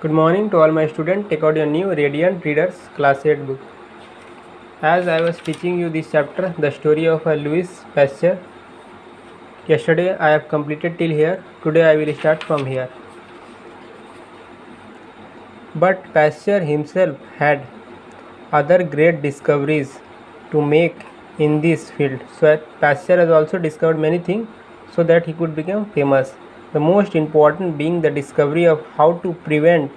Good morning to all my students. Take out your new Radiant Readers Class 8 book. As I was teaching you this chapter, the story of Louis Pasteur. Yesterday I have completed till here. Today I will start from here. But Pasteur himself had other great discoveries to make in this field. So Pasteur has also discovered many things so that he could become famous. The most important being the discovery of how to prevent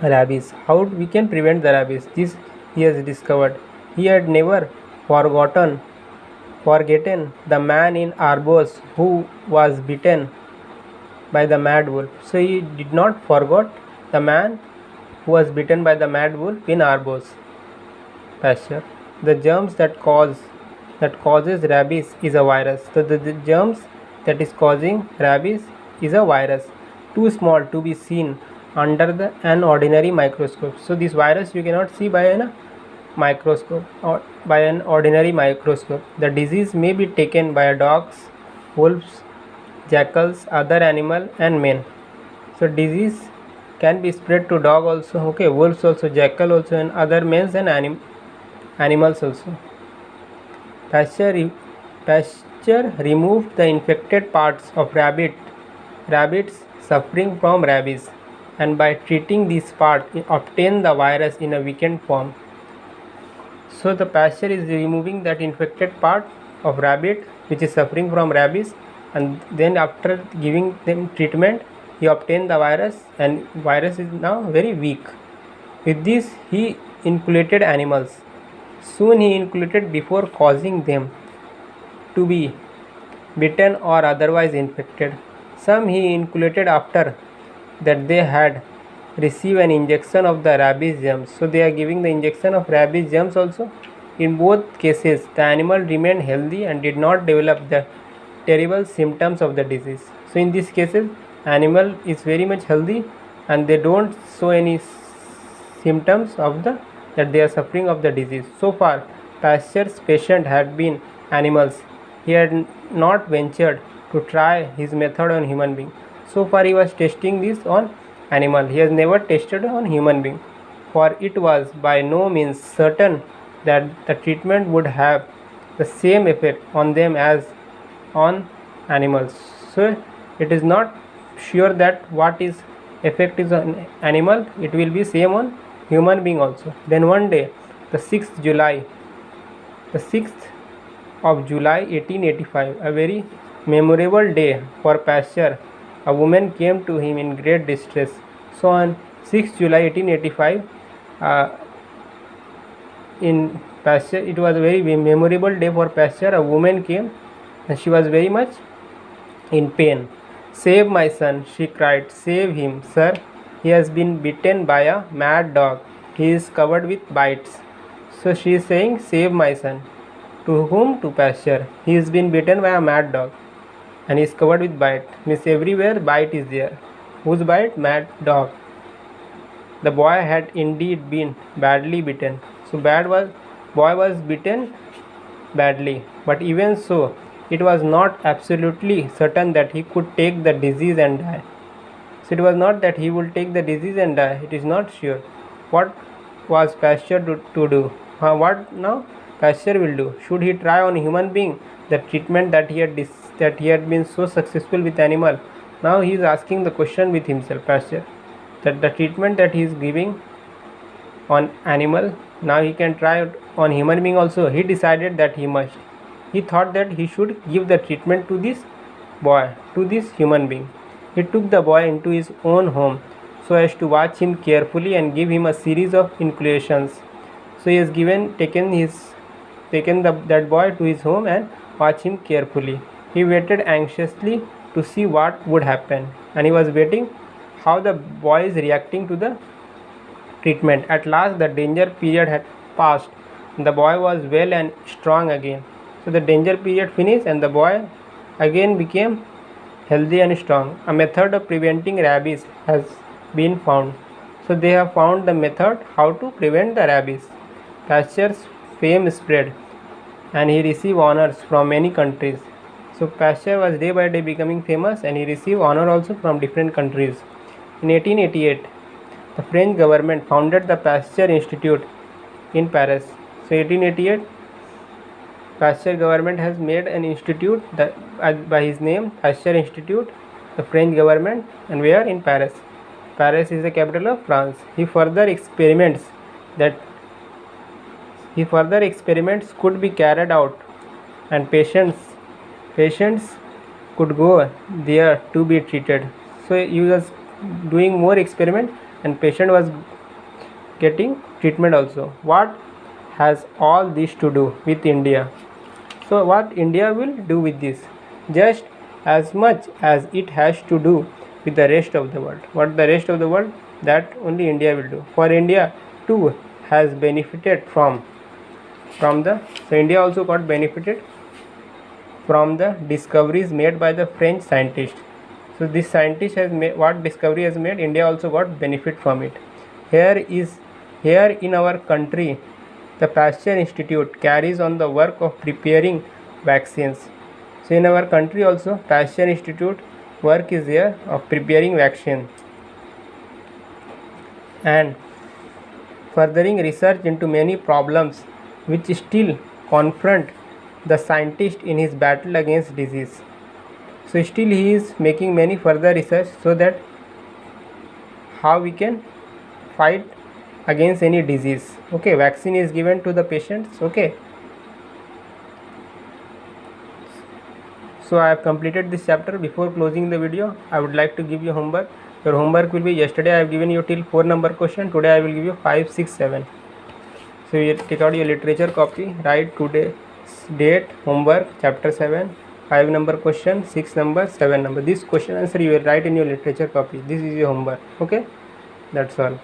rabies. How we can prevent the rabies? This he has discovered. He had never forgotten the man in Arbos who was bitten by the mad wolf. So he did not forget the man who was bitten by the mad wolf in Arbos pasture. The germs that causes rabies is a virus. So the germs that is causing rabies is a virus, too small to be seen under an ordinary microscope. So this virus you cannot see by a microscope or by an ordinary microscope. The disease may be taken by dogs, wolves, jackals, other animal and men. So disease can be spread to dog also, okay, wolves also, jackal also, and other men and animals also. Pasteur removed the infected parts of rabbits suffering from rabies, and by treating this part obtained the virus in a weakened form. So the Pasteur is removing that infected part of rabbit which is suffering from rabies, and then after giving them treatment he obtained the virus, and virus is now very weak. With this he inoculated animals. Soon he inoculated before causing them to be bitten or otherwise infected. Some he inoculated after that they had received an injection of the rabies germs. So they are giving the injection of rabies germs also. In both cases the animal remained healthy and did not develop the terrible symptoms of the disease. So in these cases animal is very much healthy and they don't show any symptoms of that they are suffering of the disease. So far Pasteur's patient had been animals. He had not ventured to try his method on human being. So far he was testing this on animal. He has never tested on human being, for it was by no means certain that the treatment would have the same effect on them as on animals. So it is not sure that what is effect is on animal, it will be same on human being also. Then one day, the 6th of July 1885, a very memorable day for Pasteur, a woman came to him in great distress. So on 6th July 1885, in Pasteur, it was a very memorable day for Pasteur. A woman came and she was very much in pain. "Save my son," she cried. "Save him, sir. He has been bitten by a mad dog. He is covered with bites." So she is saying, "Save my son." To whom? To Pasteur. He has been bitten by a mad dog and he is covered with bite. Means everywhere bite is there. Whose bite? Mad dog. The boy had indeed been badly bitten. So boy was bitten badly, but even so it was not absolutely certain that he could take the disease and die. So it was not that he will take the disease and die. It is not sure. What was Pasteur to do? What now Pasteur will do? Should he try on human being the treatment that he had been so successful with animal? Now he is asking the question with himself, Pasteur, that the treatment that he is giving on animal, now he can try it on human being also. He decided that he must. He thought that he should give the treatment to this boy, to this human being. He took the boy into his own home so as to watch him carefully and give him a series of inoculations. So he has taken that boy to his home and watched him carefully. He waited anxiously to see what would happen, and he was waiting how the boy is reacting to the treatment. At last the danger period had passed. The boy was well and strong again. So the danger period finished and the boy again became healthy and strong. A method of preventing rabies has been found. So they have found the method how to prevent the rabies. Pasteur's fame spread and he received honors from many countries. So Pasteur was day by day becoming famous, and he received honor also from different countries. In 1888, the French government founded the Pasteur Institute in Paris. So 1888, Pasteur government has made an institute that, by his name, Pasteur Institute, the French government, and where? In Paris. Paris is the capital of France. He further experiments could be carried out, and patients could go there to be treated. So he was doing more experiment, and patient was getting treatment also. What has all this to do with India? So what India will do with this? Just as much as it has to do with the rest of the world. What the rest of the world? That only India will do. For India too has benefited from the, so India also got benefited from the discoveries made by the French scientists. So this scientist has made, what discovery has made, India also got benefit from it. Here in our country, the Pasteur Institute carries on the work of preparing vaccines. So in our country also, Pasteur Institute work is there of preparing vaccines and furthering research into many problems which still confront the scientist in his battle against disease. So still he is making many further research so that how we can fight against any disease. Okay, vaccine is given to the patients. Okay, so I have completed this chapter. Before closing the video, I would like to give you homework. Your homework will be, yesterday I have given you till 4 number question. Today I will give you 5, 6, 7. So you take out your literature copy, write today's date, homework, chapter 7, 5 number question, 6 number, 7 number. This question answer you will write in your literature copy. This is your homework. Okay, that's all.